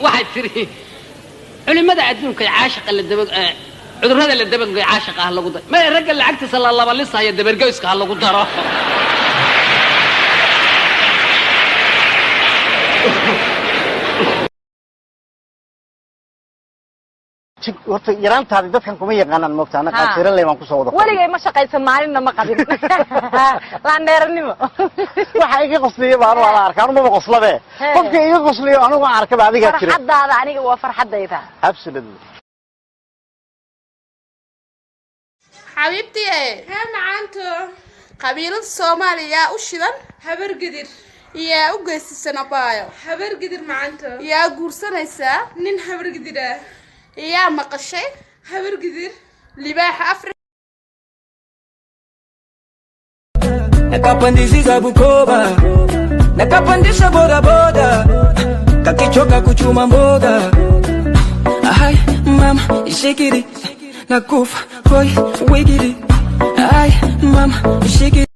waxay tiri culimada adduunka caashiqa la daba cudurrada la daba caashiqa ah lagu daro ma ragga lacagtiisa la laba lisaya dabargoyska ha lagu daro horta yaraantaadi dadkan kuma yaqaanaan moogtaana qaatiran leeyahay ku soo wada waligay ma shaqaysan maalinna ma qabin la neernimo waxa iga qosliyo baan wala arkaan ma qoslabe qofka iga qosliyo anigu aan arkaba adiga tiri farxadaada aniga waa farxadayda absolutely حبيبتي ها معنته قبيلة الصومالية وشدن هبر قدر يا وقيس السنة بايو هبر قدر معنته يا قرصنا يسا نين هبر قدر يا مقشي هبر قدر لباح أفريقيا nakapandisha Bukoba nakapandisha boda boda kakichoka kuchuma mboga ai mama shikiri nakufa boy wigiri ai mama shikiri